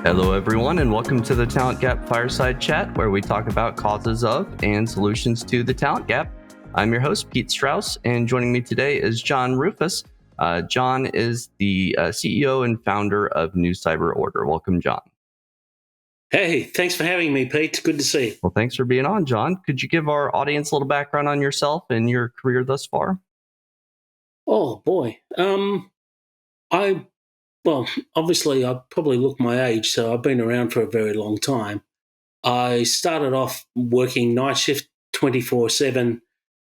Hello, everyone, and welcome to the Talent Gap Fireside Chat, where we talk about causes of and solutions to the talent gap. I'm your host, Pete Strauss, and joining me today is John Rufus. John is the CEO and founder of New Cyber Order. Welcome, John. Hey, thanks for having me, Pete. Good to see you. Well, thanks for being on, John. Could you give our audience a little background on yourself and your career thus far? Oh, boy. Obviously, I probably look my age, so I've been around for a very long time. I started off working night shift 24/7,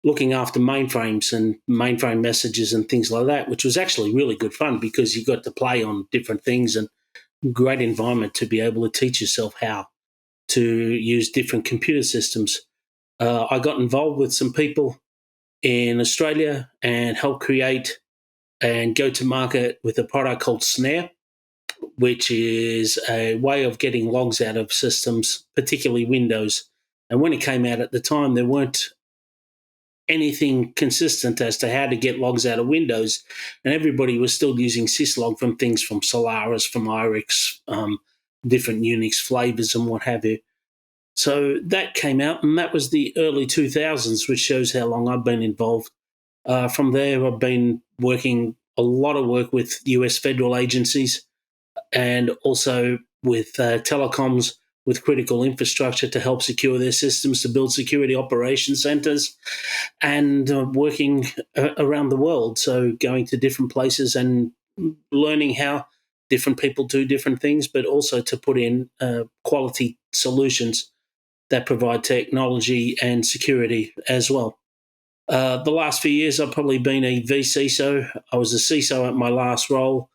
looking after mainframes and mainframe messages and things like that, which was actually really good fun because you got to play on different things and great environment to be able to teach yourself how to use different computer systems. I got involved with some people in Australia and helped create and go to market with a product called Snare, which is a way of getting logs out of systems, particularly Windows. And when it came out at the time, there weren't anything consistent as to how to get logs out of Windows. And everybody was still using syslog from things from Solaris, from IRIX, different Unix flavors and what have you. So that came out, and that was the early 2000s, which shows how long I've been involved. From there, I've been working a lot of work with US federal agencies and also with telecoms, with critical infrastructure to help secure their systems, to build security operations centers, and working around the world. So going to different places and learning how different people do different things, but also to put in quality solutions that provide technology and security as well. The last few years, I've probably been a vCISO. I was a CISO at my last role,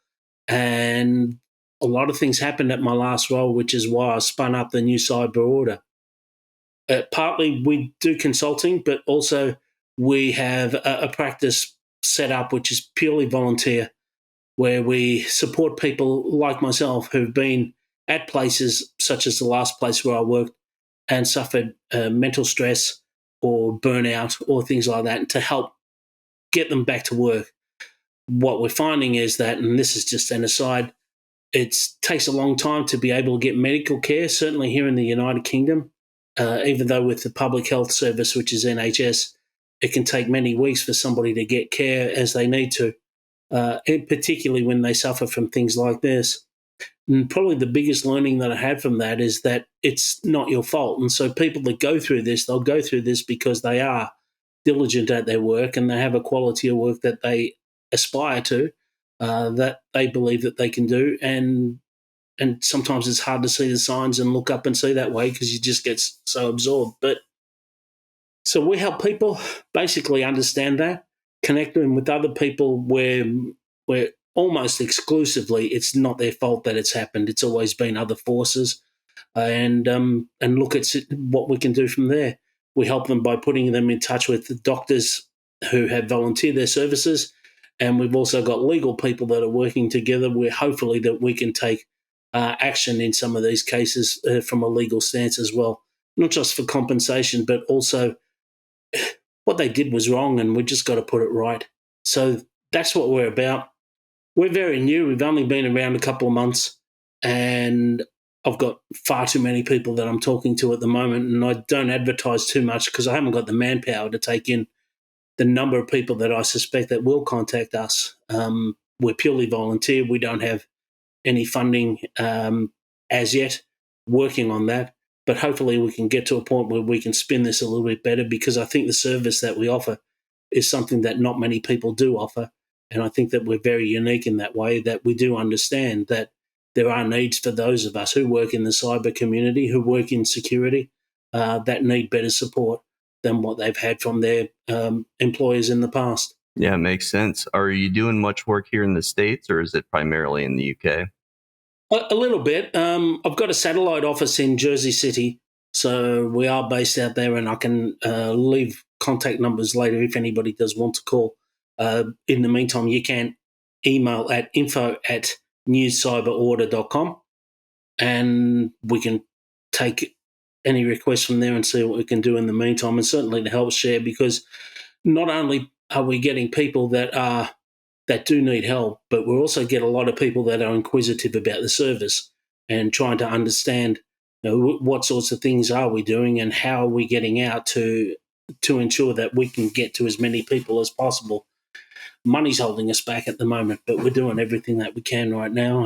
and a lot of things happened at my last role, which is why I spun up the New Cyber Order. Partly we do consulting, but also we have a practice set up which is purely volunteer, where we support people like myself who've been at places such as the last place where I worked and suffered mental stress or burnout or things like that, to help get them back to work. What we're finding is that, and this is just an aside, it takes a long time to be able to get medical care, certainly here in the United Kingdom, even though with the public health service, which is NHS, it can take many weeks for somebody to get care as they need to, and particularly when they suffer from things like this. And probably the biggest learning that I had from that is that it's not your fault. And so people that go through this, they'll go through this because they are diligent at their work and they have a quality of work that they aspire to, that they believe that they can do. And sometimes it's hard to see the signs and look up and see that way because you just get so absorbed. But so we help people basically understand that, connect them with other people where almost exclusively it's not their fault that it's happened. It's always been other forces, and look at what we can do from there. We help them by putting them in touch with the doctors who have volunteered their services, and we've also got legal people that are working together where hopefully that we can take action in some of these cases from a legal stance as well, not just for compensation, but also what they did was wrong and we just got to put it right. So that's what we're about. We're very new. We've only been around a couple of months, and I've got far too many people that I'm talking to at the moment, and I don't advertise too much because I haven't got the manpower to take in the number of people that I suspect that will contact us. We're purely volunteer. We don't have any funding as yet, working on that, but hopefully we can get to a point where we can spin this a little bit better, because I think the service that we offer is something that not many people do offer. And I think that we're very unique in that way, that we do understand that there are needs for those of us who work in the cyber community, who work in security, that need better support than what they've had from their employers in the past. Yeah, it makes sense. Are you doing much work here in the States, or is it primarily in the UK? A little bit. I've got a satellite office in Jersey City, so we are based out there, and I can leave contact numbers later if anybody does want to call. In the meantime, you can email at info@newcyberorder.com, and we can take any requests from there and see what we can do in the meantime, and certainly to help share, because not only are we getting people that do need help, but we also get a lot of people that are inquisitive about the service. and trying to understand, what sorts of things are we doing and how are we getting out to ensure that we can get to as many people as possible. Money's holding us back at the moment, but we're doing everything that we can right now.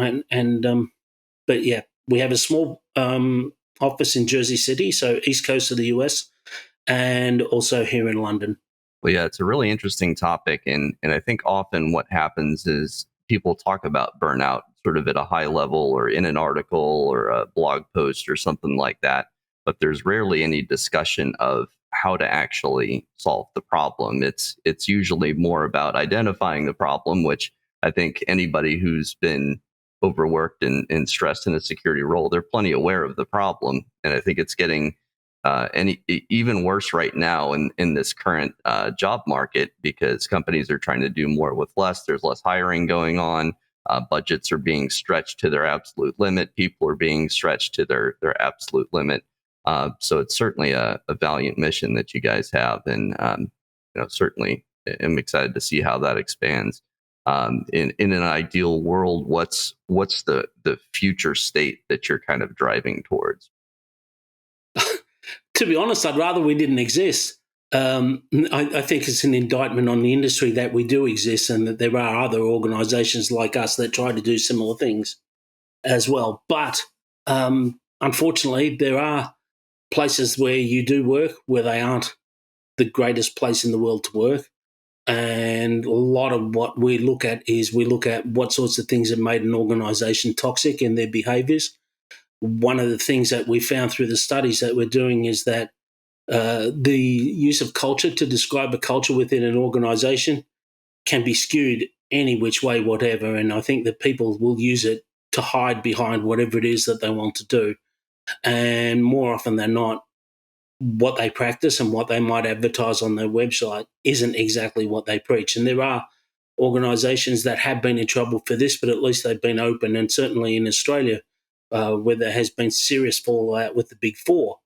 But yeah, we have a small office in Jersey City, so east coast of the US, and also here in London. Well, yeah, it's a really interesting topic, and I think often what happens is people talk about burnout sort of at a high level or in an article or a blog post or something like that, but there's rarely any discussion of how to actually solve the problem. It's usually more about identifying the problem, which I think anybody who's been overworked and stressed in a security role, they're plenty aware of the problem, and I think it's getting even worse right now in this current job market because companies are trying to do more with less. There's less hiring going on. Budgets are being stretched to their absolute limit. People are being stretched to their absolute limit. So it's certainly a valiant mission that you guys have, and certainly am excited to see how that expands. In an ideal world, what's the future state that you're kind of driving towards? To be honest, I'd rather we didn't exist. I think it's an indictment on the industry that we do exist and that there are other organizations like us that try to do similar things as well. But unfortunately, there are places where you do work where they aren't the greatest place in the world to work. And a lot of what we look at is we look at what sorts of things have made an organization toxic in their behaviors. One of the things that we found through the studies that we're doing is that the use of culture to describe a culture within an organization can be skewed any which way, whatever. And I think that people will use it to hide behind whatever it is that they want to do. And more often than not, what they practice and what they might advertise on their website isn't exactly what they preach. And there are organizations that have been in trouble for this, but at least they've been open. And certainly in Australia, where there has been serious fallout with the big four,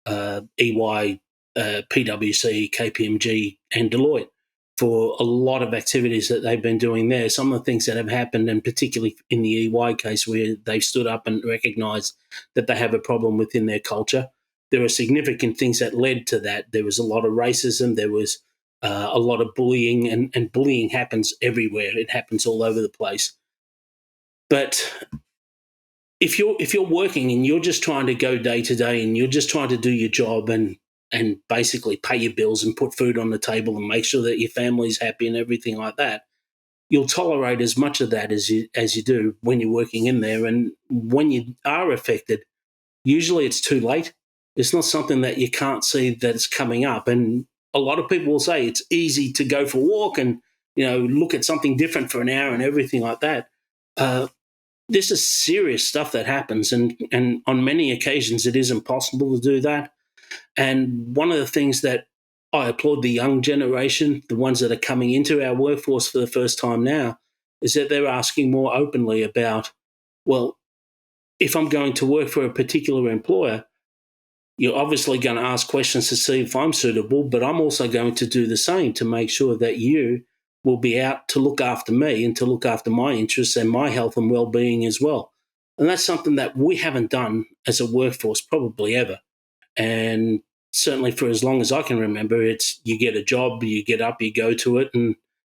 EY, PwC, KPMG, and Deloitte, for a lot of activities that they've been doing there. Some of the things that have happened, and particularly in the EY case where they've stood up and recognised that they have a problem within their culture, there are significant things that led to that. There was a lot of racism. There was a lot of bullying, and bullying happens everywhere. It happens all over the place. But if you're working and you're just trying to go day to day and you're just trying to do your job and basically pay your bills and put food on the table and make sure that your family's happy and everything like that, you'll tolerate as much of that as you do when you're working in there. And when you are affected, usually it's too late. It's not something that you can't see that's coming up. And a lot of people will say it's easy to go for a walk and look at something different for an hour and everything like that. This is serious stuff that happens, and on many occasions it is impossible to do that. And one of the things that I applaud the young generation, the ones that are coming into our workforce for the first time now, is that they're asking more openly about, well, if I'm going to work for a particular employer, you're obviously going to ask questions to see if I'm suitable, but I'm also going to do the same to make sure that you will be out to look after me and to look after my interests and my health and well-being as well. And that's something that we haven't done as a workforce probably ever. And certainly for as long as I can remember, it's you get a job, you get up, you go to it.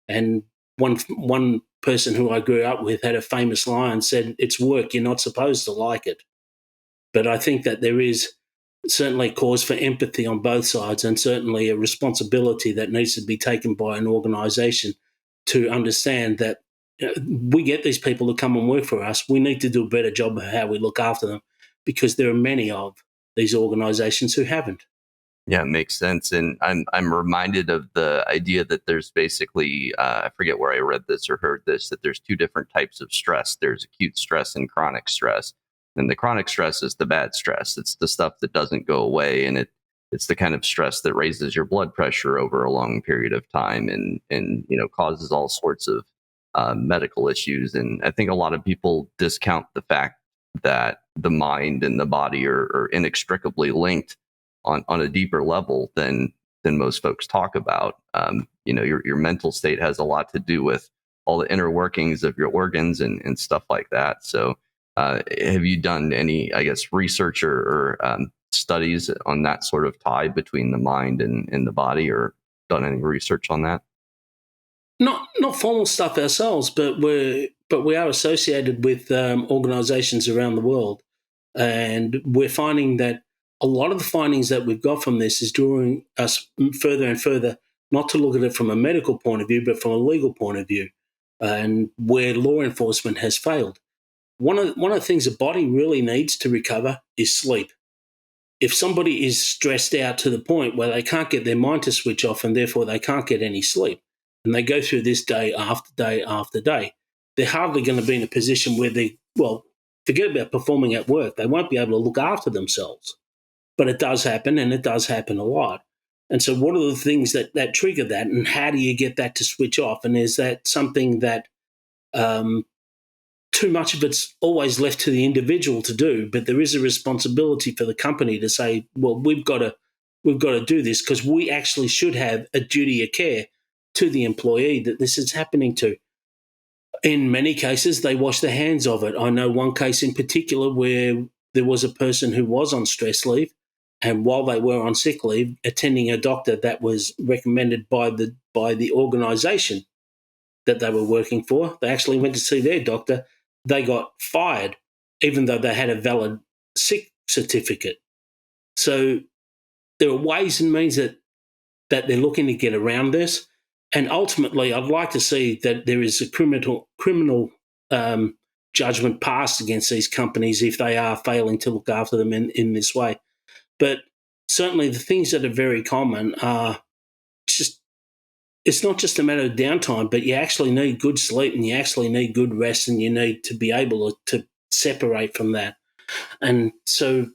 And one person who I grew up with had a famous line, said, "It's work, you're not supposed to like it." But I think that there is certainly cause for empathy on both sides, and certainly a responsibility that needs to be taken by an organisation to understand that we get these people to come and work for us. We need to do a better job of how we look after them, because there are many of these organisations who haven't. Yeah, it makes sense. And I'm reminded of the idea that there's basically, I forget where I read this or heard this, that there's two different types of stress. There's acute stress and chronic stress. And the chronic stress is the bad stress. It's the stuff that doesn't go away. And it's the kind of stress that raises your blood pressure over a long period of time and causes all sorts of medical issues. And I think a lot of people discount the fact that the mind and the body are inextricably linked on a deeper level than most folks talk about. Your mental state has a lot to do with all the inner workings of your organs and stuff like that. So Have you done any, I guess, research or studies on that sort of tie between the mind and the body, or done any research on that? Not formal stuff ourselves, but we are associated with organisations around the world, and we're finding that a lot of the findings that we've got from this is drawing us further and further, not to look at it from a medical point of view, but from a legal point of view, and where law enforcement has failed. One of the things the body really needs to recover is sleep. If somebody is stressed out to the point where they can't get their mind to switch off and therefore they can't get any sleep, and they go through this day after day after day, they're hardly going to be in a position where forget about performing at work. They won't be able to look after themselves. But it does happen, and it does happen a lot. And so what are the things that trigger that, and how do you get that to switch off? And is that something that too much of it's always left to the individual to do, but there is a responsibility for the company to say, well, we've got to do this, because we actually should have a duty of care to the employee that this is happening to. In many cases, they wash their hands of it. I know one case in particular where there was a person who was on stress leave, and while they were on sick leave, attending a doctor that was recommended by the organisation that they were working for. They actually went to see their doctor. They got fired, even though they had a valid sick certificate. So there are ways and means that they're looking to get around this. And ultimately, I'd like to see that there is a criminal judgment passed against these companies if they are failing to look after them in this way. But certainly the things that are very common are just, it's not just a matter of downtime, but you actually need good sleep, and you actually need good rest, and you need to be able to separate from that. And so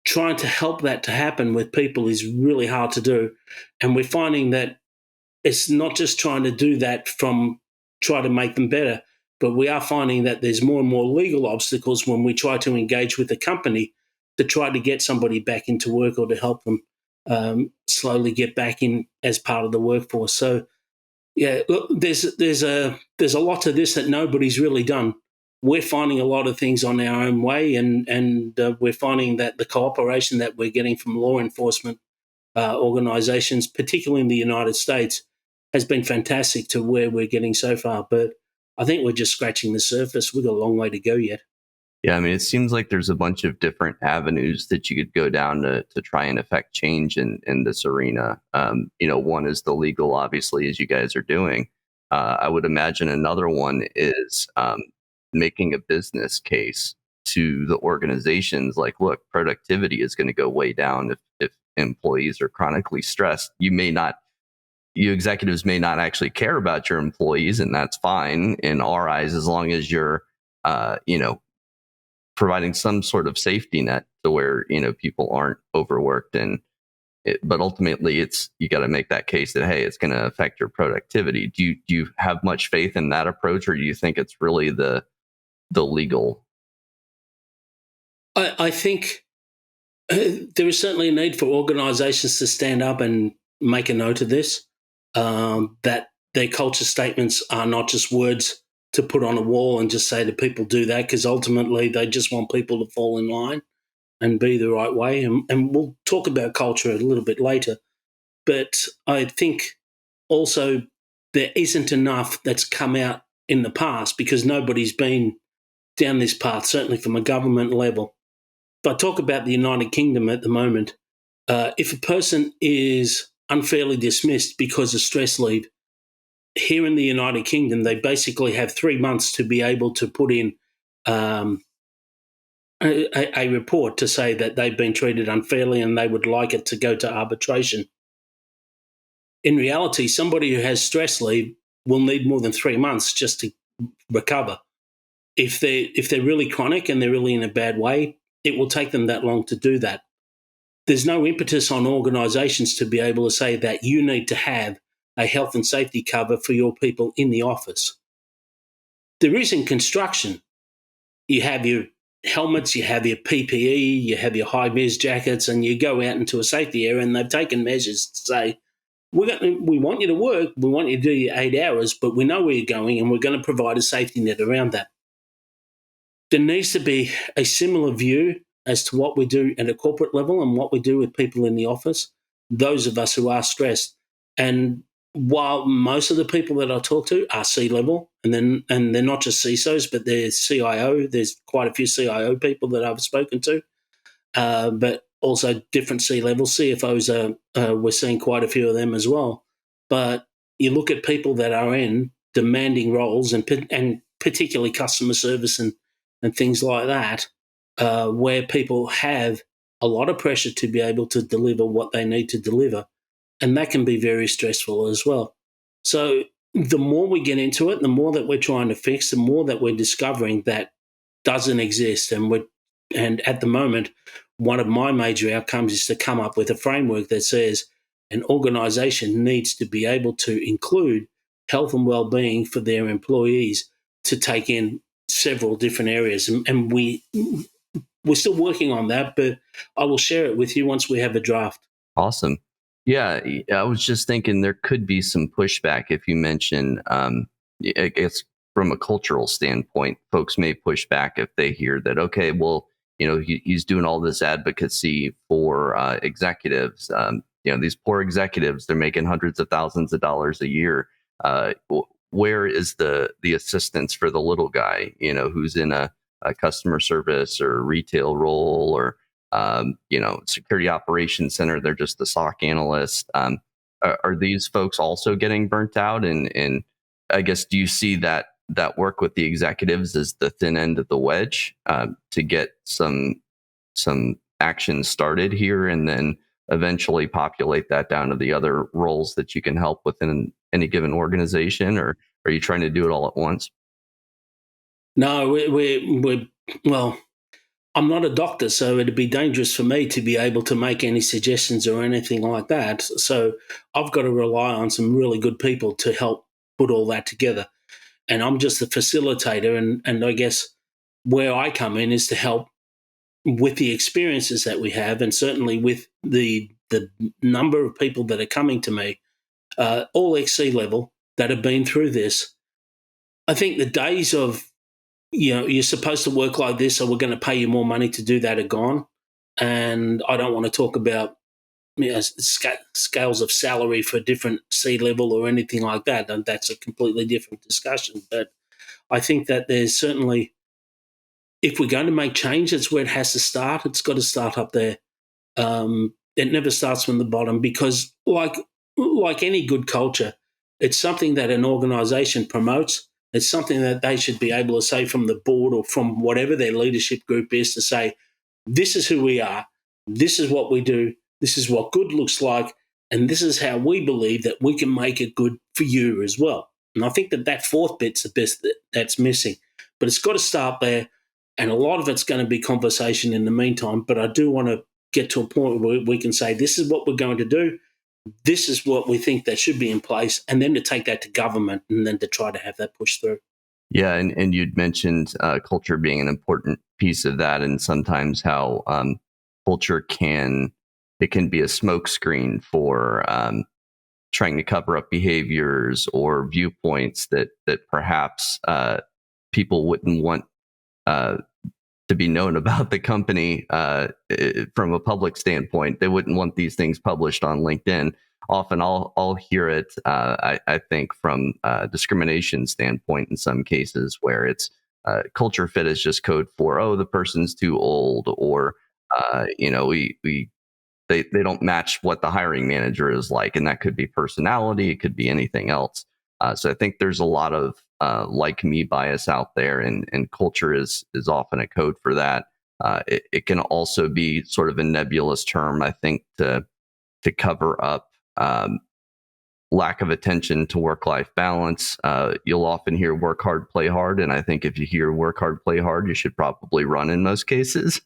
trying to help that to happen with people is really hard to do. And we're finding that it's not just trying to do that from try to make them better, but we are finding that there's more and more legal obstacles when we try to engage with the company to try to get somebody back into work, or to help them slowly get back in as part of the workforce. So, yeah, look, there's a lot to this that nobody's really done. We're finding a lot of things on our own way, and we're finding that the cooperation that we're getting from law enforcement organisations, particularly in the United States, has been fantastic to where we're getting so far. But I think we're just scratching the surface. We've got a long way to go yet. Yeah, I mean, it seems like there's a bunch of different avenues that you could go down to try and affect change in this arena. One is the legal, obviously, as you guys are doing. I would imagine another one is making a business case to the organizations like, look, productivity is going to go way down if employees are chronically stressed. You executives may not actually care about your employees, and that's fine in our eyes, as long as you're, providing some sort of safety net to where, people aren't overworked. But ultimately you got to make that case that, hey, it's going to affect your productivity. Do you have much faith in that approach, or do you think it's really the legal? I think there is certainly a need for organisations to stand up and make a note of this, that their culture statements are not just words to put on a wall and just say to people, do that, because ultimately they just want people to fall in line and be the right way. And we'll talk about culture a little bit later. But I think also there isn't enough that's come out in the past, because nobody's been down this path, certainly from a government level. If I talk about the United Kingdom at the moment, if a person is unfairly dismissed because of stress leave, here in the United Kingdom, they basically have 3 months to be able to put in a report to say that they've been treated unfairly and they would like it to go to arbitration. In reality, somebody who has stress leave will need more than 3 months just to recover. If they're really chronic and they're really in a bad way, it will take them that long to do that. There's no impetus on organisations to be able to say that you need to have a health and safety cover for your people in the office. There is in construction. You have your helmets, you have your PPE, you have your high-vis jackets, and you go out into a safety area, and they've taken measures to say, we want you to work, we want you to do your 8 hours, but we know where you're going, and we're going to provide a safety net around that. there needs to be a similar view as to what we do at a corporate level and what we do with people in the office, those of us who are stressed. And while most of the people that I talk to are C-level, and they're not just CISOs, but they're CIO. There's quite a few CIO people that I've spoken to, but also different C-level CFOs. We're seeing quite a few of them as well. But you look at people that are in demanding roles, and particularly customer service and things like that, where people have a lot of pressure to be able to deliver what they need to deliver. And that can be very stressful as well. So the more we get into it, the more that we're trying to fix, the more that we're discovering that doesn't exist. And at the moment, one of my major outcomes is to come up with a framework that says an organisation needs to be able to include health and well-being for their employees to take in several different areas. And we're still working on that, but I will share it with you once we have a draft. Awesome. Yeah, I was just thinking there could be some pushback if you mention, I guess from a cultural standpoint, folks may push back if they hear that, okay, well, he's doing all this advocacy for executives. These poor executives, they're making hundreds of thousands of dollars a year. Where is the assistance for the little guy, who's in a customer service or retail role or security operations center? They're just the SOC analyst. Are these folks also getting burnt out? And I guess, do you see that work with the executives as the thin end of the wedge to get some action started here, and then eventually populate that down to the other roles that you can help within any given organization? Or are you trying to do it all at once? No, we're well, I'm not a doctor, so it'd be dangerous for me to be able to make any suggestions or anything like that. So I've got to rely on some really good people to help put all that together. And I'm just the facilitator. And I guess where I come in is to help with the experiences that we have, and certainly with the number of people that are coming to me, all XC level, that have been through this. I think the days of, you're supposed to work like this, so we're going to pay you more money to do that are gone. And I don't want to talk about scales of salary for different C-level or anything like that. And that's a completely different discussion. But I think that there's certainly, if we're going to make change, it's where it has to start. It's got to start up there. It never starts from the bottom, because like any good culture, it's something that an organisation promotes. It's something that they should be able to say from the board or from whatever their leadership group is, to say, this is who we are, this is what we do, this is what good looks like, and this is how we believe that we can make it good for you as well. And I think that fourth bit's the best that's missing. But it's got to start there, and a lot of it's going to be conversation in the meantime. But I do want to get to a point where we can say, this is what we're going to do, this is what we think that should be in place, and then to take that to government and then to try to have that pushed through. Yeah, and you'd mentioned culture being an important piece of that, and sometimes how culture can be a smokescreen for trying to cover up behaviors or viewpoints that perhaps people wouldn't want to be known about the company from a public standpoint. They wouldn't want these things published on LinkedIn. Often I'll hear it, I think, from a discrimination standpoint in some cases, where it's culture fit is just code for, oh, the person's too old, or they don't match what the hiring manager is like. And that could be personality, it could be anything else. So I think there's a lot of like me bias out there, and culture is often a code for that. It can also be sort of a nebulous term, I think, to cover up lack of attention to work-life balance. You'll often hear work hard, play hard. And I think if you hear work hard, play hard, you should probably run in most cases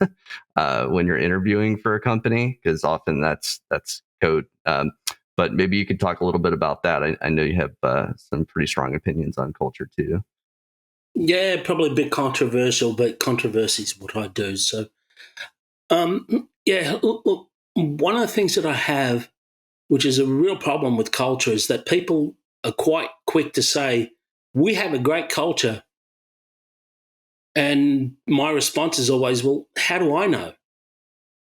when you're interviewing for a company, because often that's code. But maybe you could talk a little bit about that. I know you have some pretty strong opinions on culture too. Yeah, probably a bit controversial, but controversy is what I do. So, look, one of the things that I have, which is a real problem with culture, is that people are quite quick to say, we have a great culture, And my response is always, well, how do I know?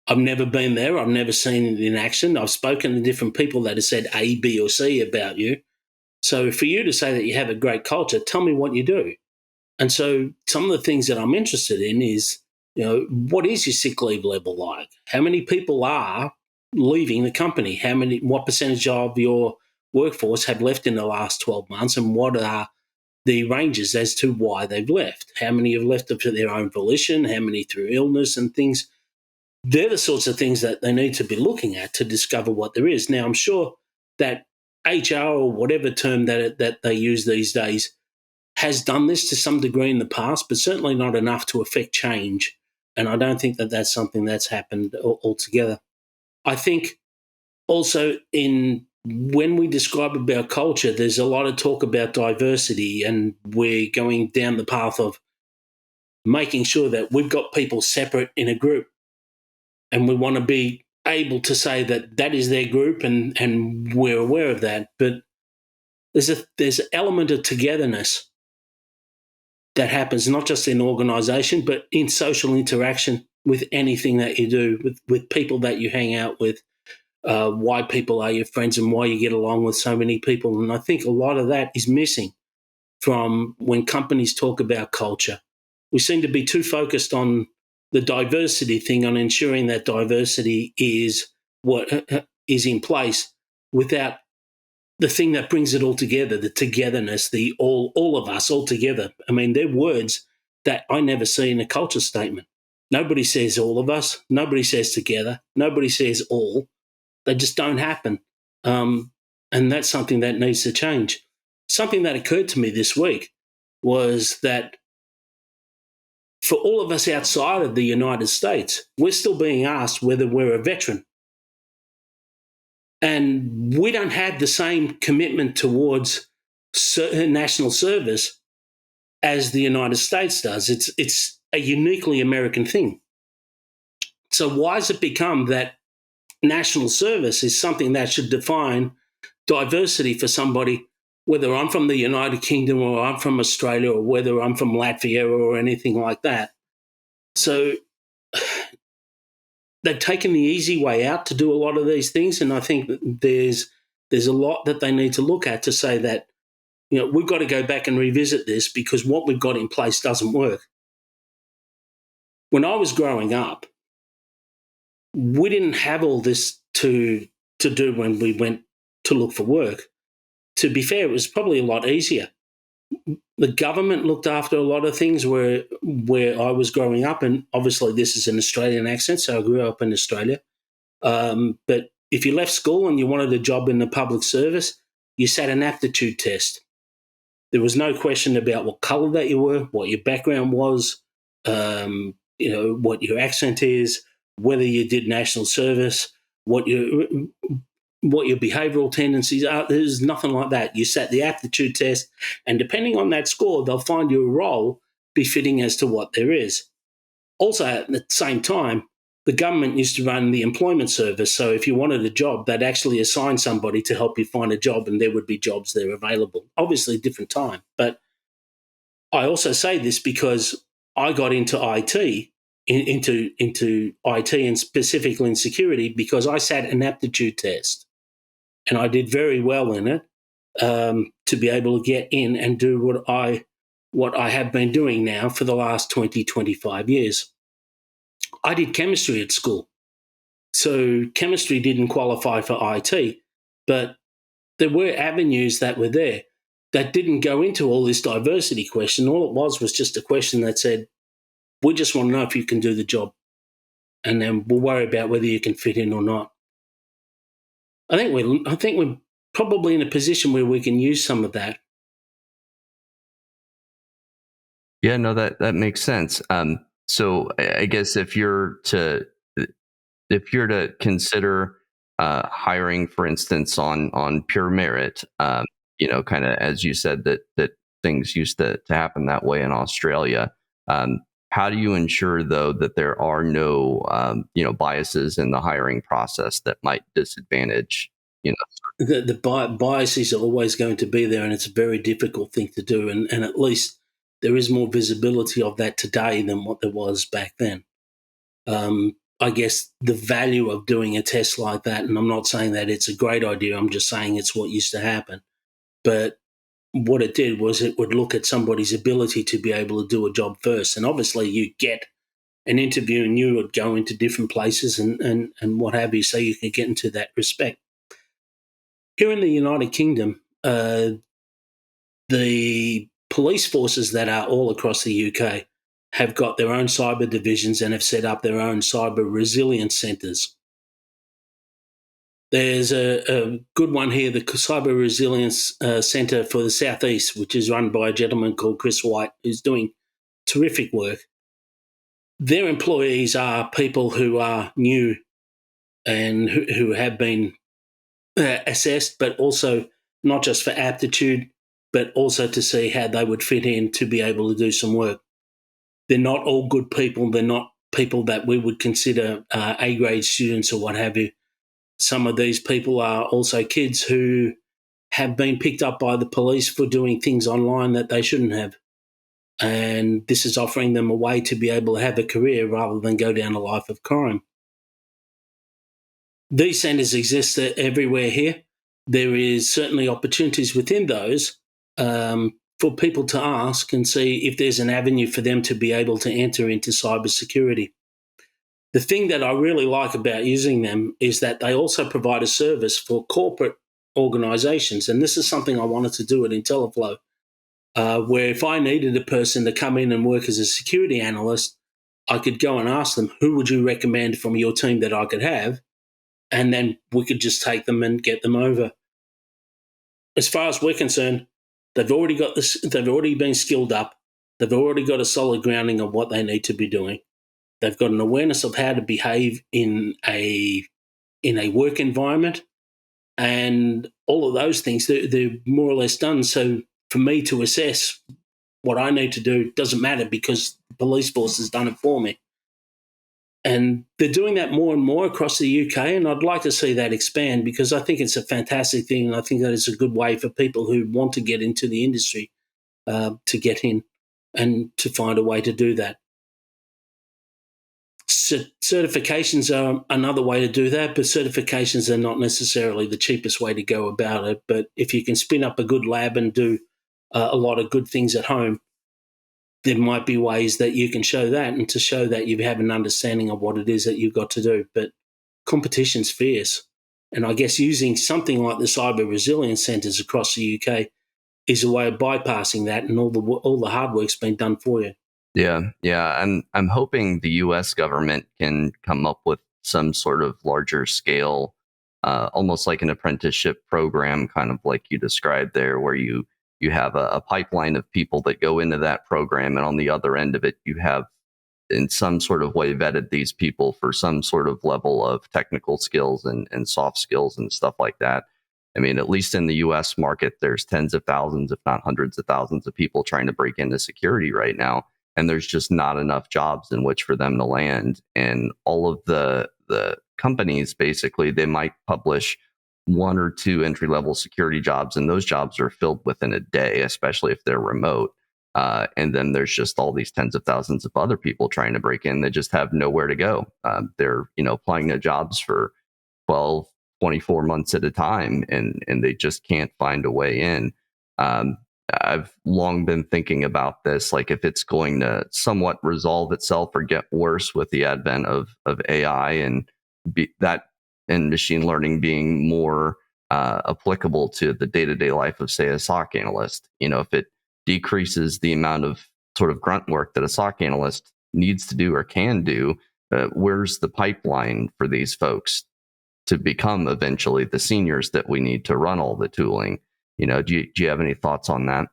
I've never been there. I've never seen it in action. I've spoken to different people that have said A, B, or C about you. So for you to say that you have a great culture, tell me what you do. And so some of the things that I'm interested in is, what is your sick leave level like? How many people are leaving the company? What percentage of your workforce have left in the last 12 months? And what are the ranges as to why they've left? How many have left for their own volition? How many through illness and things? They're the sorts of things that they need to be looking at to discover what there is. Now, I'm sure that HR or whatever term that they use these days has done this to some degree in the past, but certainly not enough to affect change. And I don't think that that's something that's happened altogether. I think also when we describe about culture, there's a lot of talk about diversity, and we're going down the path of making sure that we've got people separate in a group. And we want to be able to say that that is their group and we're aware of that. But there's an element of togetherness that happens not just in organisation, but in social interaction with anything that you do, with people that you hang out with, why people are your friends and why you get along with so many people. And I think a lot of that is missing from when companies talk about culture. We seem to be too focused on the diversity thing, on ensuring that diversity is what is in place, without the thing that brings it all together, the togetherness, the all of us all together. I mean, they're words that I never see in a culture statement. Nobody says all of us. Nobody says together. Nobody says all. They just don't happen. And that's something that needs to change. Something that occurred to me this week was that for all of us outside of the United States, we're still being asked whether we're a veteran. And we don't have the same commitment towards national service as the United States does. It's a uniquely American thing. So why has it become that national service is something that should define diversity for somebody, whether I'm from the United Kingdom or I'm from Australia or whether I'm from Latvia or anything like that? So they've taken the easy way out to do a lot of these things, and I think that there's a lot that they need to look at to say that, we've got to go back and revisit this because what we've got in place doesn't work. When I was growing up, we didn't have all this to do when we went to look for work. To be fair, it was probably a lot easier. The government looked after a lot of things where I was growing up, and obviously this is an Australian accent, so I grew up in Australia. But if you left school and you wanted a job in the public service, you sat an aptitude test. There was no question about what colour that you were, what your background was, what your accent is, whether you did national service, what your behavioural tendencies are. There's nothing like that. You sat the aptitude test, and depending on that score, they'll find you a role befitting as to what there is. Also, at the same time, the government used to run the employment service. So if you wanted a job, they'd actually assign somebody to help you find a job, and there would be jobs there available. Obviously, different time. But I also say this because I got into IT, into IT and specifically in security, because I sat an aptitude test. And I did very well in it to be able to get in and do what I have been doing now for the last 20, 25 years. I did chemistry at school. So chemistry didn't qualify for IT, but there were avenues that were there that didn't go into all this diversity question. All it was just a question that said, we just want to know if you can do the job, and then we'll worry about whether you can fit in or not. I think we're probably in a position where we can use some of that. Yeah, no, that makes sense. So I guess if you're to consider hiring, for instance, on pure merit, kind of as you said that things used to happen that way in Australia. How do you ensure, though, that there are no biases in the hiring process that might disadvantage? The biases are always going to be there, and it's a very difficult thing to do. And at least there is more visibility of that today than what there was back then. I guess the value of doing a test like that, and I'm not saying that it's a great idea, I'm just saying it's what used to happen. But what it did was it would look at somebody's ability to be able to do a job first. And obviously you get an interview and you would go into different places and what have you, so you can get into that respect. Here in the United Kingdom, the police forces that are all across the UK have got their own cyber divisions and have set up their own cyber resilience centres. There's a good one here, the Cyber Resilience Centre for the South East, which is run by a gentleman called Chris White, who's doing terrific work. Their employees are people who are new and who have been assessed, but also not just for aptitude, but also to see how they would fit in to be able to do some work. They're not all good people. They're not people that we would consider A-grade students or what have you. Some of these people are also kids who have been picked up by the police for doing things online that they shouldn't have. And this is offering them a way to be able to have a career rather than go down a life of crime. These centres exist everywhere here. There is certainly opportunities within those for people to ask and see if there's an avenue for them to be able to enter into cybersecurity. The thing that I really like about using them is that they also provide a service for corporate organisations, and this is something I wanted to do at IntelliFlow, where if I needed a person to come in and work as a security analyst, I could go and ask them, who would you recommend from your team that I could have? And then we could just take them and get them over. As far as we're concerned, they've already got this. They've already been skilled up. They've already got a solid grounding of what they need to be doing. They've got an awareness of how to behave in a work environment, and all of those things, they're more or less done. So for me to assess what I need to do doesn't matter because the police force has done it for me. And they're doing that more and more across the UK, and I'd like to see that expand because I think it's a fantastic thing, and I think that it's a good way for people who want to get into the industry to get in and to find a way to do that. Certifications are another way to do that, but certifications are not necessarily the cheapest way to go about it. But if you can spin up a good lab and do a lot of good things at home, there might be ways that you can show that and to show that you have an understanding of what it is that you've got to do. But competition's fierce. And I guess using something like the cyber resilience centres across the UK is a way of bypassing that, and all the hard work's been done for you. Yeah. And I'm hoping the U.S. government can come up with some sort of larger scale, almost like an apprenticeship program, kind of like you described there, where you have a pipeline of people that go into that program, and on the other end of it, you have in some sort of way vetted these people for some sort of level of technical skills and soft skills and stuff like that. I mean, at least in the U.S. market, there's tens of thousands, if not hundreds of thousands of people trying to break into security right now. And there's just not enough jobs in which for them to land. And all of the companies, basically, they might publish one or two entry-level security jobs, and those jobs are filled within a day, especially if they're remote. And then there's just all these tens of thousands of other people trying to break in. They just have nowhere to go. They're, applying to jobs for 12, 24 months at a time, and they just can't find a way in. I've long been thinking about this, like if it's going to somewhat resolve itself or get worse with the advent of AI and machine learning being more applicable to the day-to-day life of, say, a SOC analyst. If it decreases the amount of sort of grunt work that a SOC analyst needs to do or can do, where's the pipeline for these folks to become eventually the seniors that we need to run all the tooling? Do you have any thoughts on that?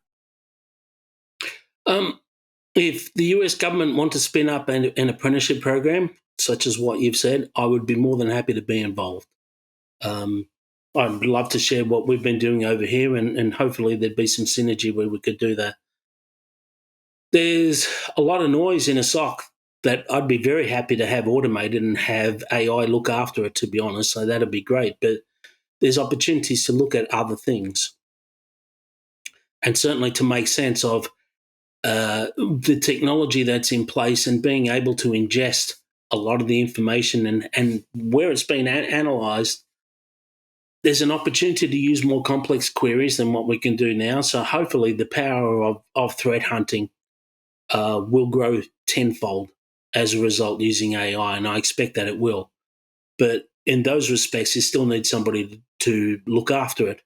If the US government want to spin up an apprenticeship program, such as what you've said, I would be more than happy to be involved. I'd love to share what we've been doing over here, and hopefully there'd be some synergy where we could do that. There's a lot of noise in a SOC that I'd be very happy to have automated and have AI look after it, to be honest, so that'd be great. But there's opportunities to look at other things and certainly to make sense of the technology that's in place and being able to ingest a lot of the information and where it's been analyzed, there's an opportunity to use more complex queries than what we can do now. So hopefully the power of threat hunting will grow tenfold as a result using AI, and I expect that it will. But in those respects, you still need somebody to look after it.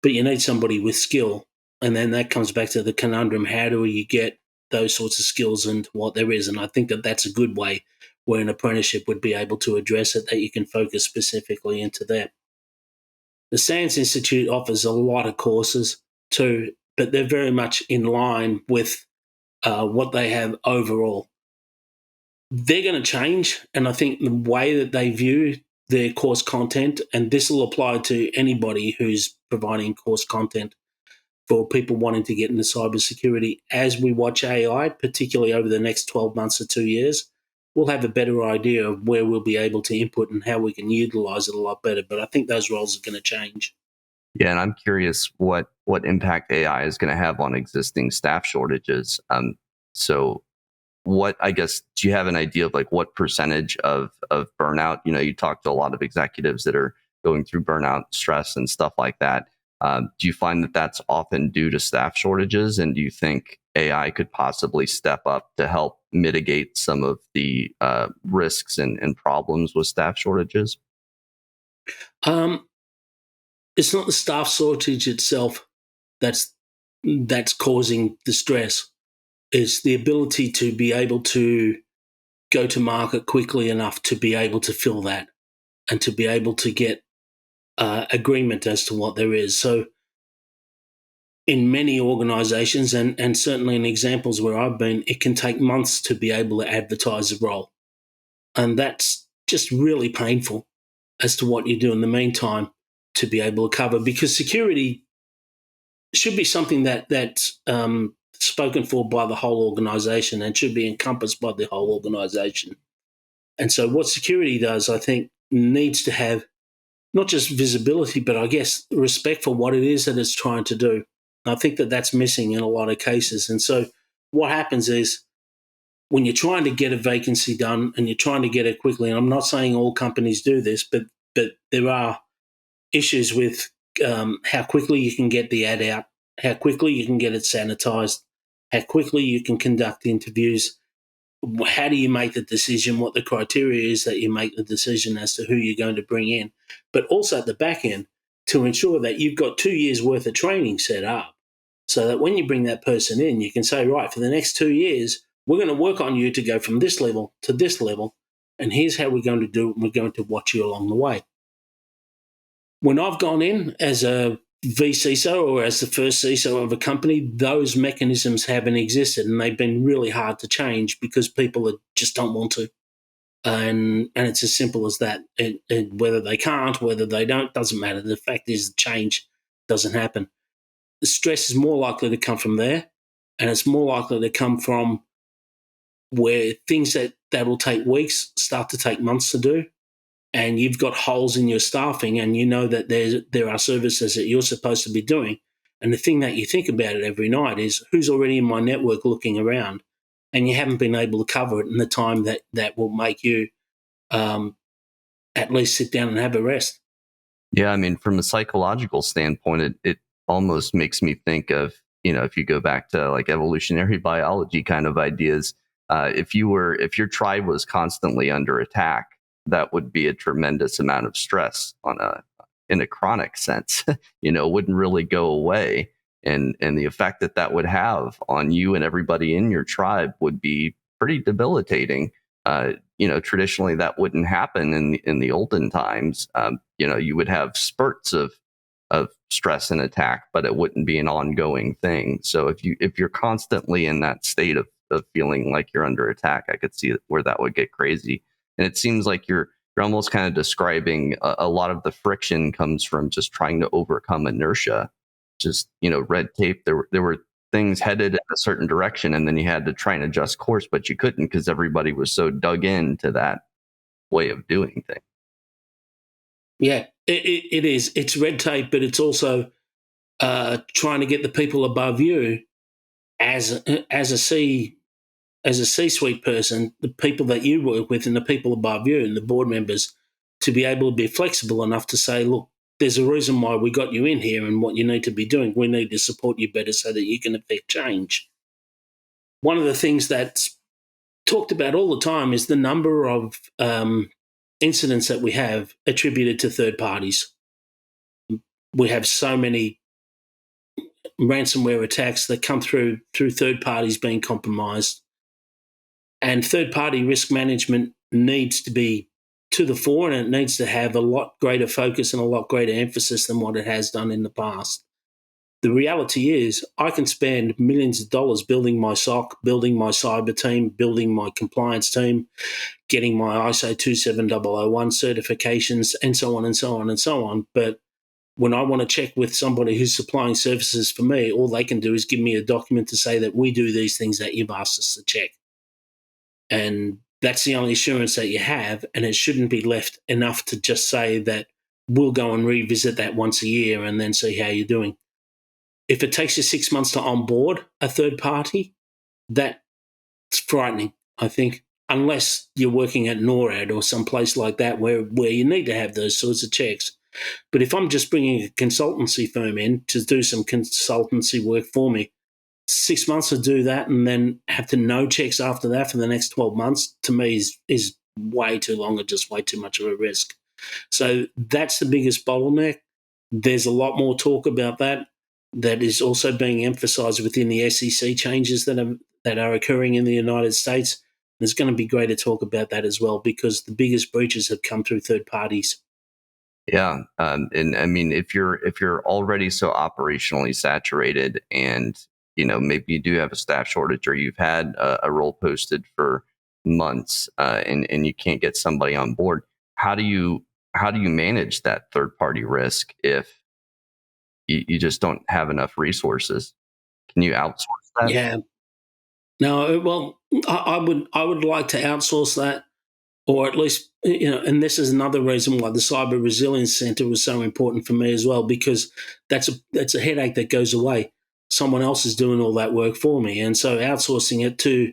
But you need somebody with skill. And then that comes back to the conundrum, how do you get those sorts of skills and what there is? And I think that that's a good way where an apprenticeship would be able to address it, that you can focus specifically into that. The SANS Institute offers a lot of courses too, but they're very much in line with what they have overall. They're going to change, and I think the way that they view their course content, and this will apply to anybody who's providing course content for people wanting to get into cybersecurity, as we watch AI, particularly over the next 12 months or 2 years, we'll have a better idea of where we'll be able to input and how we can utilize it a lot better. But I think those roles are going to change. Yeah, and I'm curious what impact AI is going to have on existing staff shortages. So what, I guess, do you have an idea of like what percentage of burnout? You know, you talk to a lot of executives that are going through burnout, stress, and stuff like that. Do you find that that's often due to staff shortages? And do you think AI could possibly step up to help mitigate some of the risks and problems with staff shortages? It's not the staff shortage itself that's causing the stress. It's the ability to be able to go to market quickly enough to be able to fill that and to be able to get agreement as to what there is. So in many organizations, and certainly in examples where I've been, it can take months to be able to advertise a role. And that's just really painful as to what you do in the meantime to be able to cover, because security should be something that's spoken for by the whole organization and should be encompassed by the whole organization. And so what security does, I think, needs to have not just visibility, but I guess respect for what it is that it's trying to do. I think that that's missing in a lot of cases. And so what happens is when you're trying to get a vacancy done and you're trying to get it quickly, and I'm not saying all companies do this, but there are issues with how quickly you can get the ad out, how quickly you can get it sanitized, how quickly you can conduct interviews. How do you make the decision, what the criteria is that you make the decision as to who you're going to bring in, but also at the back end to ensure that you've got 2 years worth of training set up so that when you bring that person in, you can say, right, for the next 2 years, we're going to work on you to go from this level to this level, and here's how we're going to do it, and we're going to watch you along the way. When I've gone in as a vCISO or as the first CISO of a company, those mechanisms haven't existed, and they've been really hard to change because people just don't want to. And it's as simple as that. Whether they can't, whether they don't, doesn't matter. The fact is the change doesn't happen. The stress is more likely to come from there, and it's more likely to come from where things that will take weeks start to take months to do. And you've got holes in your staffing, and you know that there are services that you're supposed to be doing. And the thing that you think about it every night is who's already in my network looking around, and you haven't been able to cover it in the time that will make you at least sit down and have a rest. Yeah, I mean, from a psychological standpoint, it almost makes me think of, you know, if you go back to like evolutionary biology kind of ideas, if your tribe was constantly under attack, that would be a tremendous amount of stress in a chronic sense. You know, wouldn't really go away, and the effect that would have on you and everybody in your tribe would be pretty debilitating. You know, traditionally that wouldn't happen in the olden times. You know, you would have spurts of stress and attack, but it wouldn't be an ongoing thing. So if you're constantly in that state of feeling like you're under attack, I could see where that would get crazy. And it seems like you're almost kind of describing a lot of the friction comes from just trying to overcome inertia, just, you know, red tape. There were things headed in a certain direction, and then you had to try and adjust course, but you couldn't because everybody was so dug into that way of doing things. Yeah, it is. It's red tape, but it's also trying to get the people above you as a C-suite person, the people that you work with and the people above you and the board members, to be able to be flexible enough to say, look, there's a reason why we got you in here and what you need to be doing. We need to support you better so that you can affect change. One of the things that's talked about all the time is the number of incidents that we have attributed to third parties. We have so many ransomware attacks that come through third parties being compromised. And third-party risk management needs to be to the fore, and it needs to have a lot greater focus and a lot greater emphasis than what it has done in the past. The reality is I can spend millions of dollars building my SOC, building my cyber team, building my compliance team, getting my ISO 27001 certifications, and so on and so on and so on. But when I want to check with somebody who's supplying services for me, all they can do is give me a document to say that we do these things that you've asked us to check. And that's the only assurance that you have, and it shouldn't be left enough to just say that we'll go and revisit that once a year and then see how you're doing. If it takes you 6 months to onboard a third party, that's frightening, I think, unless you're working at NORAD or someplace like that where you need to have those sorts of checks. But if I'm just bringing a consultancy firm in to do some consultancy work for me, 6 months to do that and then have to no checks after that for the next 12 months, to me is way too long and just way too much of a risk. So that's the biggest bottleneck. There's a lot more talk about that is also being emphasised within the SEC changes that are occurring in the United States. There's going to be greater talk about that as well, because the biggest breaches have come through third parties. Yeah, and I mean, if you're already so operationally saturated, and maybe you do have a staff shortage, or you've had a role posted for months, and you can't get somebody on board, how do you manage that third party risk if you just don't have enough resources? Can you outsource that? Yeah. No, well, I would like to outsource that, or at least, and this is another reason why the Cyber Resilience Centre was so important for me as well, because that's a headache that goes away. Someone else is doing all that work for me, and so outsourcing it to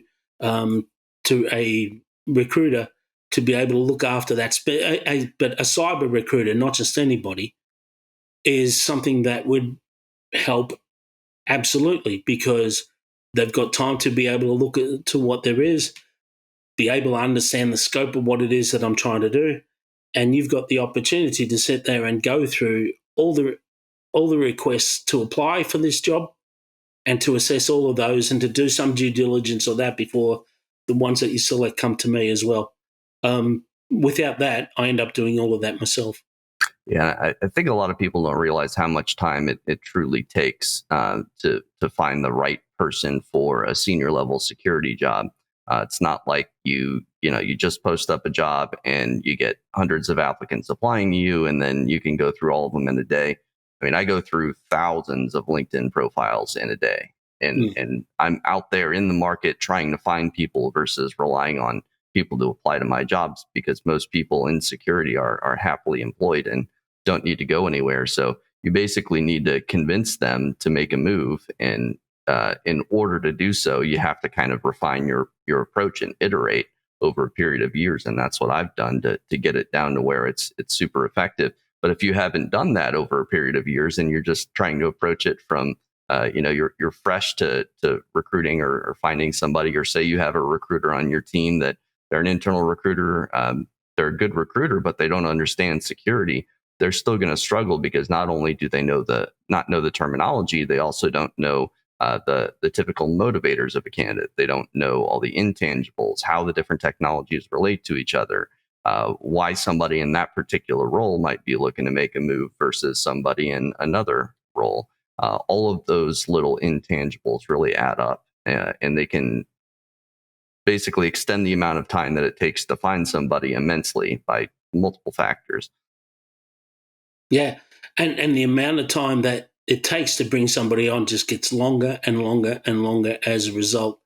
a recruiter to be able to look after that, but a cyber recruiter, not just anybody, is something that would help absolutely, because they've got time to be able to look to what there is, be able to understand the scope of what it is that I'm trying to do, and you've got the opportunity to sit there and go through all the requests to apply for this job and to assess all of those and to do some due diligence of that before the ones that you select come to me as well. Without that, I end up doing all of that myself. Yeah, I think a lot of people don't realize how much time it truly takes to find the right person for a senior level security job. It's not like you just post up a job and you get hundreds of applicants applying to you, and then you can go through all of them in a day. I mean, I go through thousands of LinkedIn profiles in a day, and I'm out there in the market trying to find people versus relying on people to apply to my jobs, because most people in security are happily employed and don't need to go anywhere. So you basically need to convince them to make a move, and in order to do so, you have to kind of refine your approach and iterate over a period of years. And that's what I've done to get it down to where it's super effective. But if you haven't done that over a period of years and you're just trying to approach it from you're fresh to recruiting or finding somebody, or say you have a recruiter on your team that they're an internal recruiter, they're a good recruiter, but they don't understand security, they're still going to struggle, because not only do they not know the terminology, they also don't know the typical motivators of a candidate. They don't know all the intangibles, how the different technologies relate to each other, why somebody in that particular role might be looking to make a move versus somebody in another role. All of those little intangibles really add up, and they can basically extend the amount of time that it takes to find somebody immensely by multiple factors. Yeah, and the amount of time that it takes to bring somebody on just gets longer and longer and longer as a result,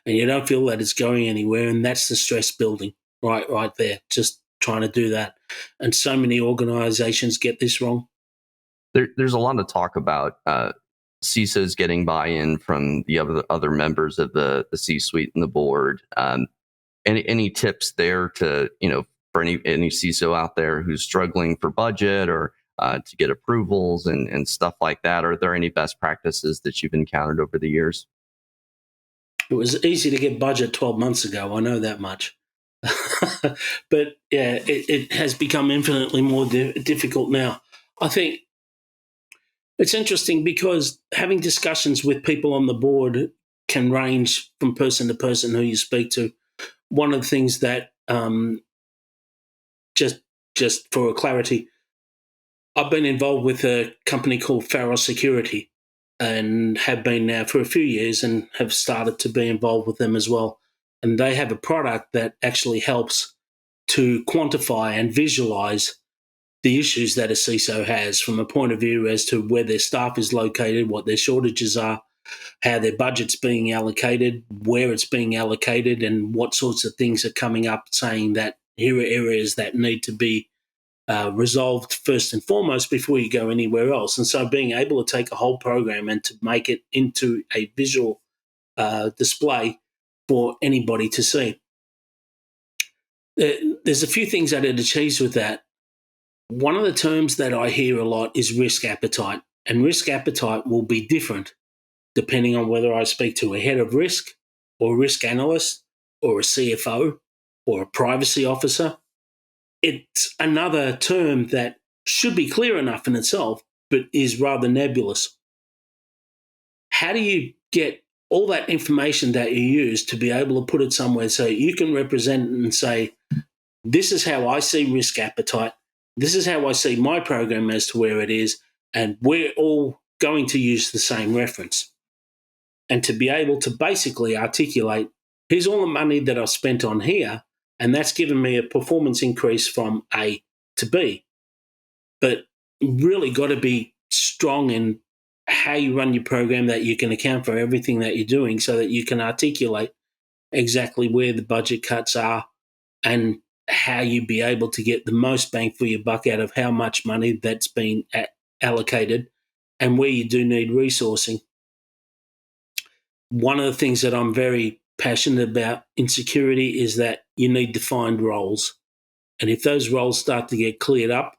and you don't feel that it's going anywhere, and that's the stress building right there, just trying to do that. And so many organizations get this wrong. There's a lot of talk about CISOs getting buy-in from the other members of the C-suite and the board. Any tips there to, for any CISO out there who's struggling for budget or to get approvals and stuff like that? Are there any best practices that you've encountered over the years? It was easy to get budget 12 months ago. I know that much. But yeah, it has become infinitely more difficult now. I think it's interesting because having discussions with people on the board can range from person to person who you speak to. One of the things that, just for clarity, I've been involved with a company called Security and have been now for a few years and have started to be involved with them as well. And they have a product that actually helps to quantify and visualize the issues that a CISO has from a point of view as to where their staff is located, what their shortages are, how their budget's being allocated, where it's being allocated, and what sorts of things are coming up saying that here are areas that need to be resolved first and foremost before you go anywhere else. And so being able to take a whole program and to make it into a visual display for anybody to see. There's a few things that it achieves with that. One of the terms that I hear a lot is risk appetite, and risk appetite will be different depending on whether I speak to a head of risk or a risk analyst or a CFO or a privacy officer. It's another term that should be clear enough in itself, but is rather nebulous. How do you get all that information that you use to be able to put it somewhere so you can represent it and say, this is how I see risk appetite, this is how I see my program as to where it is, and we're all going to use the same reference. And to be able to basically articulate, here's all the money that I've spent on here, and that's given me a performance increase from A to B. But really got to be strong in how you run your program, that you can account for everything that you're doing so that you can articulate exactly where the budget cuts are and how you be able to get the most bang for your buck out of how much money that's been allocated and where you do need resourcing. One of the things that I'm very passionate about in security is that you need defined roles. And if those roles start to get cleared up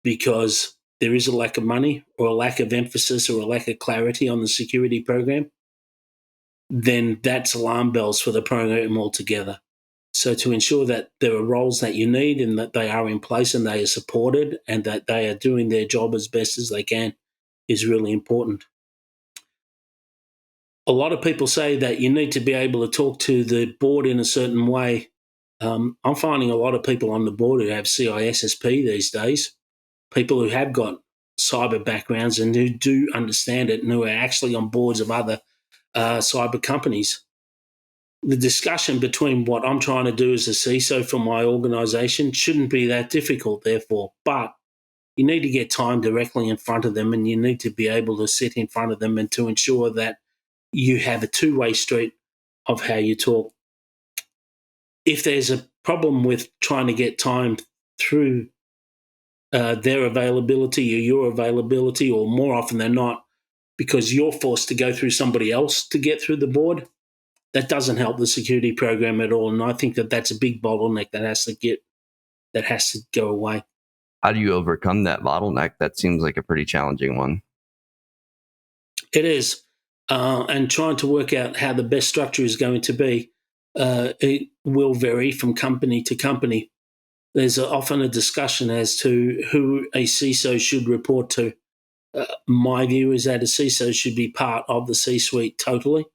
because there is a lack of money or a lack of emphasis or a lack of clarity on the security program, then that's alarm bells for the program altogether. So to ensure that there are roles that you need and that they are in place and they are supported and that they are doing their job as best as they can is really important. A lot of people say that you need to be able to talk to the board in a certain way. I'm finding a lot of people on the board who have CISSP these days, people who have got cyber backgrounds and who do understand it and who are actually on boards of other cyber companies. The discussion between what I'm trying to do as a CISO for my organisation shouldn't be that difficult, therefore, but you need to get time directly in front of them and you need to be able to sit in front of them and to ensure that you have a two-way street of how you talk. If there's a problem with trying to get time through their availability or your availability, or more often than not, because you're forced to go through somebody else to get through the board, that doesn't help the security program at all. And I think that that's a big bottleneck that has to go away. How do you overcome that bottleneck? That seems like a pretty challenging one. It is. And trying to work out how the best structure is going to be, it will vary from company to company. There's often a discussion as to who a CISO should report to. My view is that a CISO should be part of the C-suite totally,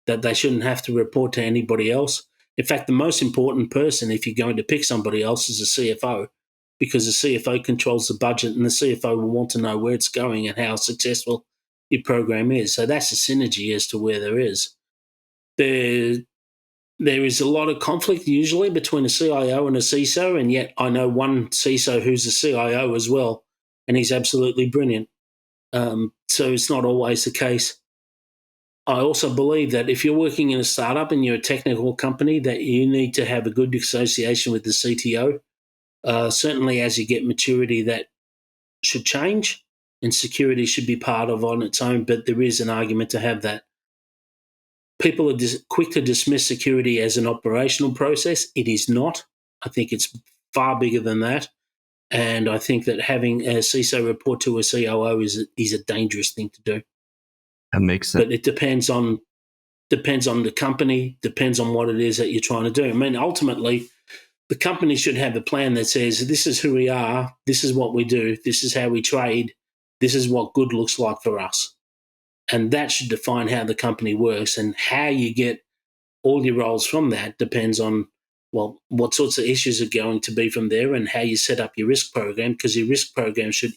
that they shouldn't have to report to anybody else. In fact, the most important person, if you're going to pick somebody else, is a CFO, because the CFO controls the budget and the CFO will want to know where it's going and how successful your program is. So that's a synergy as to where there is. There is a lot of conflict usually between a CIO and a CISO, and yet I know one CISO who's a CIO as well, and he's absolutely brilliant. So it's not always the case. I also believe that if you're working in a startup and you're a technical company, that you need to have a good association with the CTO. Certainly as you get maturity, that should change and security should be part of on its own, but there is an argument to have that. People are quick to dismiss security as an operational process. It is not. I think it's far bigger than that. And I think that having a CISO report to a COO is a dangerous thing to do. That makes sense. But it depends on the company, depends on what it is that you're trying to do. I mean, ultimately, the company should have a plan that says, this is who we are, this is what we do, this is how we trade, this is what good looks like for us. And that should define how the company works, and how you get all your roles from that depends on, well, what sorts of issues are going to be from there and how you set up your risk program, because your risk program should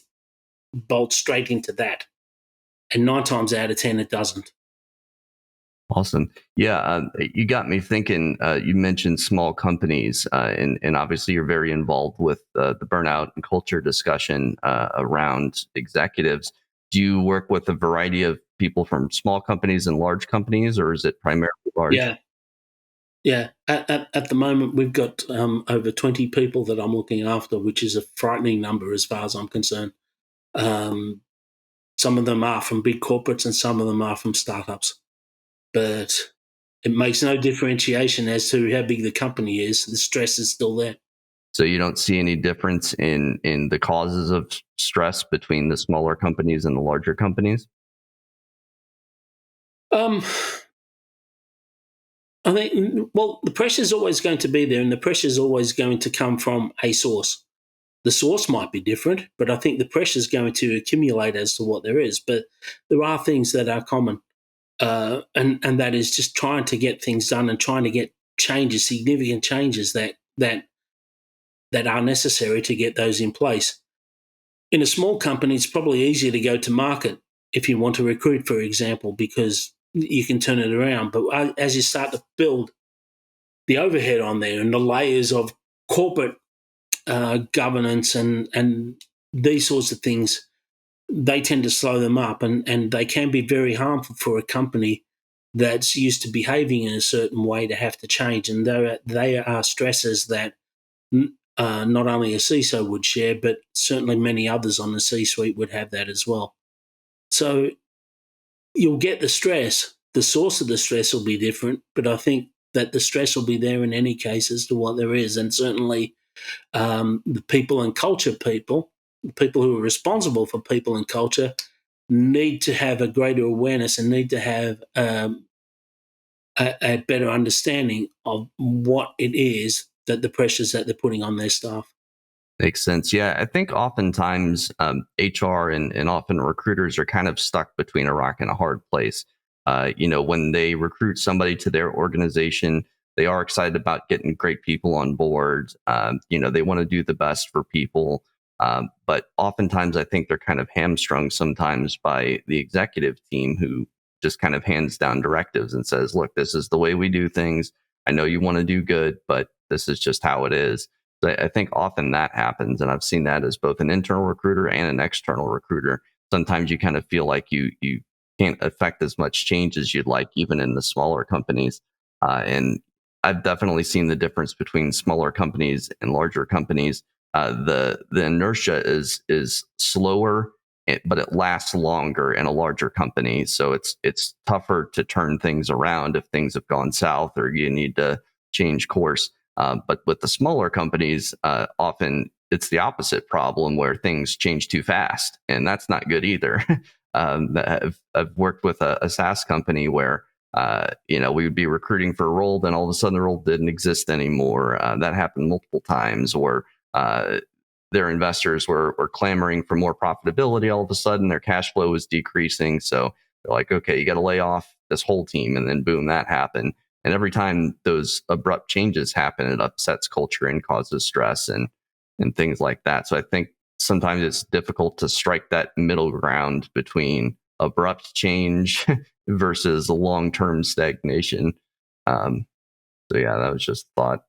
bolt straight into that. And 9 times out of 10, it doesn't. Awesome. Yeah, you got me thinking. You mentioned small companies, and obviously you're very involved with the burnout and culture discussion around executives. Do you work with a variety of people from small companies and large companies, or is it primarily large? Yeah. At the moment, we've got over 20 people that I'm looking after, which is a frightening number as far as I'm concerned. Some of them are from big corporates and some of them are from startups. But it makes no differentiation as to how big the company is. The stress is still there. So you don't see any difference in the causes of stress between the smaller companies and the larger companies? I think, well, the pressure is always going to be there, and the pressure is always going to come from a source. The source might be different, but I think the pressure is going to accumulate as to what there is. But there are things that are common. And that is just trying to get things done and trying to get changes, significant changes that are necessary to get those in place. In a small company, it's probably easier to go to market if you want to recruit, for example, because you can turn it around. But as you start to build the overhead on there and the layers of corporate governance and these sorts of things, they tend to slow them up, and they can be very harmful for a company that's used to behaving in a certain way to have to change. And they are stresses that not only a CISO would share, but certainly many others on the C-suite would have that as well. So you'll get the stress. The source of the stress will be different, but I think that the stress will be there in any case as to what there is. And certainly the people and culture people who are responsible for people and culture need to have a greater awareness and need to have a better understanding of what it is that the pressures that they're putting on their staff. Makes sense. Yeah, I think oftentimes HR and often recruiters are kind of stuck between a rock and a hard place. When they recruit somebody to their organization, they are excited about getting great people on board. They want to do the best for people. But oftentimes I think they're kind of hamstrung sometimes by the executive team, who just kind of hands down directives and says, look, this is the way we do things. I know you want to do good, but this is just how it is. So I think often that happens. And I've seen that as both an internal recruiter and an external recruiter. Sometimes you kind of feel like you can't affect as much change as you'd like, even in the smaller companies. And I've definitely seen the difference between smaller companies and larger companies. The inertia is slower, but it lasts longer in a larger company. So it's tougher to turn things around if things have gone south or you need to change course. But with the smaller companies, often it's the opposite problem, where things change too fast, and that's not good either. I've worked with a SaaS company where we would be recruiting for a role, then all of a sudden the role didn't exist anymore. That happened multiple times, or their investors were clamoring for more profitability. All of a sudden, their cash flow was decreasing. So they're like, okay, you got to lay off this whole team. And then boom, that happened. And every time those abrupt changes happen, it upsets culture and causes stress and things like that. So I think sometimes it's difficult to strike that middle ground between abrupt change versus a long-term stagnation. So yeah, that was just a thought.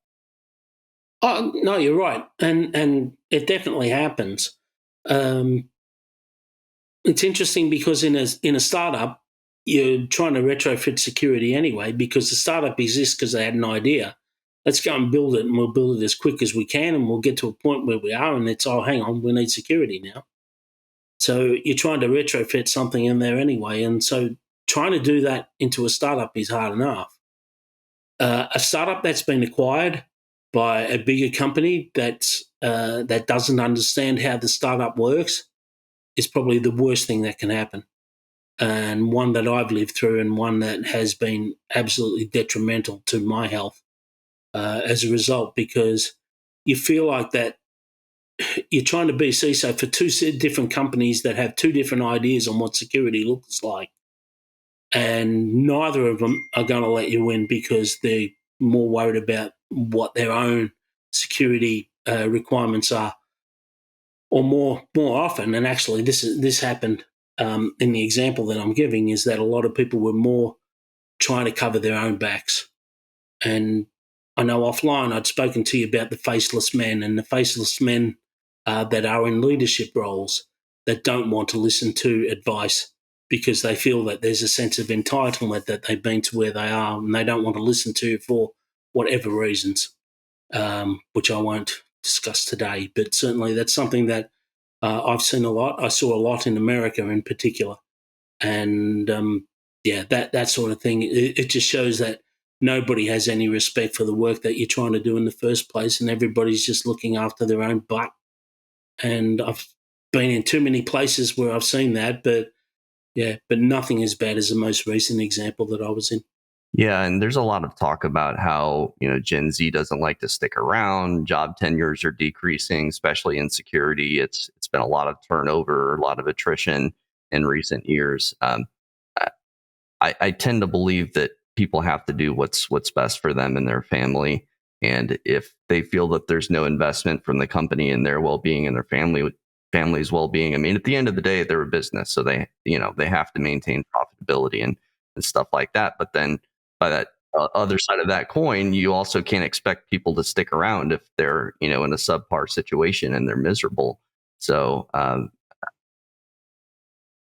Oh no, you're right, and it definitely happens. It's interesting because in a startup, you're trying to retrofit security anyway, because the startup exists because they had an idea. Let's go and build it, and we'll build it as quick as we can, and we'll get to a point where we are, and it's, oh, hang on, we need security now. So you're trying to retrofit something in there anyway. And so trying to do that into a startup is hard enough. A startup that's been acquired by a bigger company that doesn't understand how the startup works is probably the worst thing that can happen, and one that I've lived through, and one that has been absolutely detrimental to my health as a result, because you feel like that you're trying to be a CISO for two different companies that have two different ideas on what security looks like, and neither of them are going to let you win because they're more worried about what their own security requirements are, or more often. And actually, this happened in the example that I'm giving, is that a lot of people were more trying to cover their own backs. And I know offline I'd spoken to you about the faceless men, and the faceless men that are in leadership roles that don't want to listen to advice because they feel that there's a sense of entitlement that they've been to where they are, and they don't want to listen to for whatever reasons, which I won't discuss today. But certainly that's something that I've seen a lot. I saw a lot in America in particular. And that sort of thing, it just shows that nobody has any respect for the work that you're trying to do in the first place, and everybody's just looking after their own butt. And I've been in too many places where I've seen that, but nothing as bad as the most recent example that I was in. Yeah, and there's a lot of talk about how, Gen Z doesn't like to stick around, job tenures are decreasing, especially in security. It's been a lot of turnover, a lot of attrition in recent years. I tend to believe that people have to do what's best for them and their family. And if they feel that there's no investment from the company in their well-being and their family's well-being, I mean, at the end of the day, they're a business, so they have to maintain profitability and stuff like that. But then by that other side of that coin, you also can't expect people to stick around if they're in a subpar situation and they're miserable. So I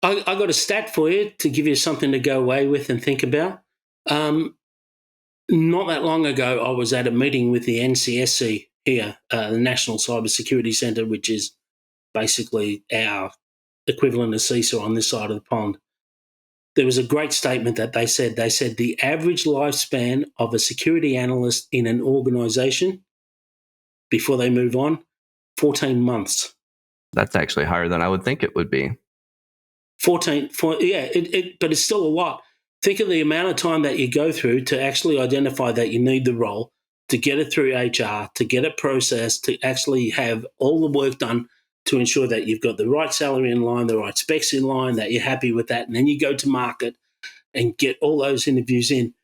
got a stat for you to give you something to go away with and think about. Not that long ago, I was at a meeting with the NCSC here, the National Cybersecurity Centre, which is basically our equivalent of CISO on this side of the pond. There was a great statement that they said. They said the average lifespan of a security analyst in an organisation before they move on, 14 months. that's actually higher than I would think it would be. 14, but it's still a lot. Think of the amount of time that you go through to actually identify that you need the role, to get it through HR, to get it processed, to actually have all the work done to ensure that you've got the right salary in line, the right specs in line, that you're happy with that, and then you go to market and get all those interviews in.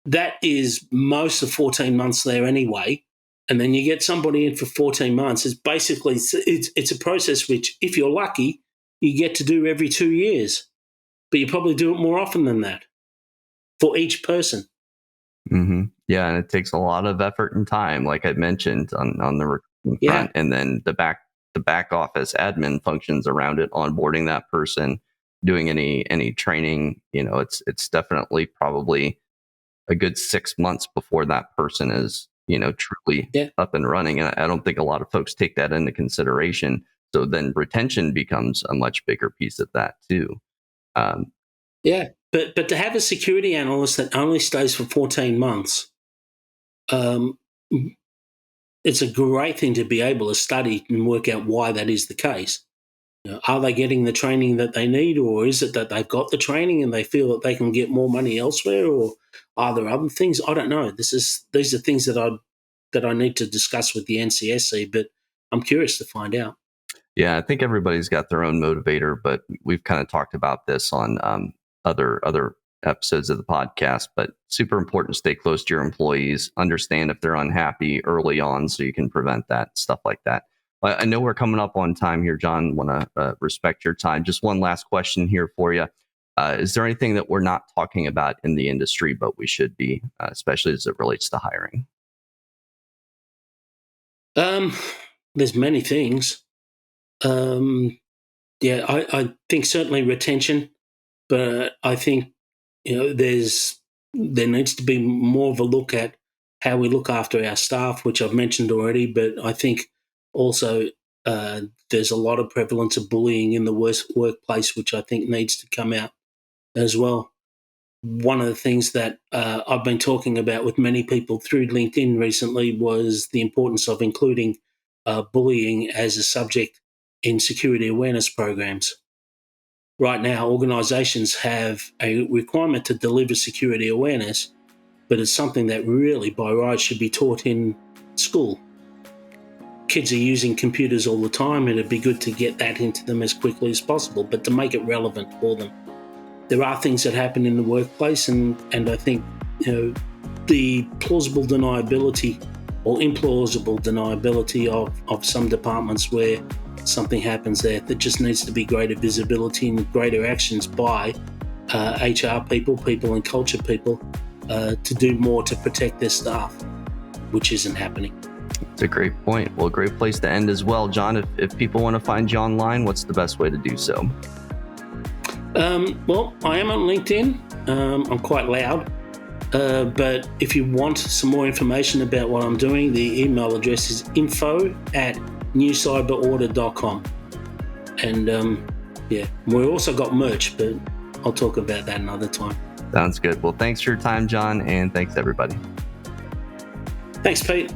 That is most of 14 months there anyway. And then you get somebody in for 14 months. It's basically, it's a process which, if you're lucky, you get to do every 2 years. But you probably do it more often than that for each person. Mm-hmm. Yeah, and it takes a lot of effort and time, like I mentioned, on the recruiting front, and then the back office admin functions around it, onboarding that person, doing any training. It's definitely probably a good 6 months before that person is truly up and running, and I don't think a lot of folks take that into consideration. So then retention becomes a much bigger piece of that too. But to have a security analyst that only stays for 14 months, it's a great thing to be able to study and work out why that is the case. Are they getting the training that they need, or is it that they've got the training and they feel that they can get more money elsewhere, or are there other things? I don't know. These are things that I need to discuss with the NCSC, but I'm curious to find out. Yeah, I think everybody's got their own motivator, but we've kind of talked about this on other episodes of the podcast. But super important to stay close to your employees, understand if they're unhappy early on, so you can prevent that, stuff like that. I know we're coming up on time here, John. Want to respect your time. Just one last question here for you. Is there anything that we're not talking about in the industry, but we should be, especially as it relates to hiring? There's many things. I think certainly retention, but I think there needs to be more of a look at how we look after our staff, which I've mentioned already. But I think also There's a lot of prevalence of bullying in the workplace, which I think needs to come out as well. One of the things that I've been talking about with many people through LinkedIn recently was the importance of including bullying as a subject in security awareness programs. Right now, organisations have a requirement to deliver security awareness, but it's something that really, by right, should be taught in school. Kids are using computers all the time, and it'd be good to get that into them as quickly as possible, but to make it relevant for them. There are things that happen in the workplace, and I think the plausible deniability or implausible deniability of some departments where something happens there, that just needs to be greater visibility and greater actions by HR people and culture people to do more to protect their staff, which isn't happening. It's a great point. Well, great place to end as well. John, if people want to find you online, what's the best way to do so? Well, I am on LinkedIn. I'm quite loud. But if you want some more information about what I'm doing, the email address is info@newcyberorder.com. And we also got merch, but I'll talk about that another time. Sounds good. Well, thanks for your time, John, and thanks everybody. Thanks, Pete.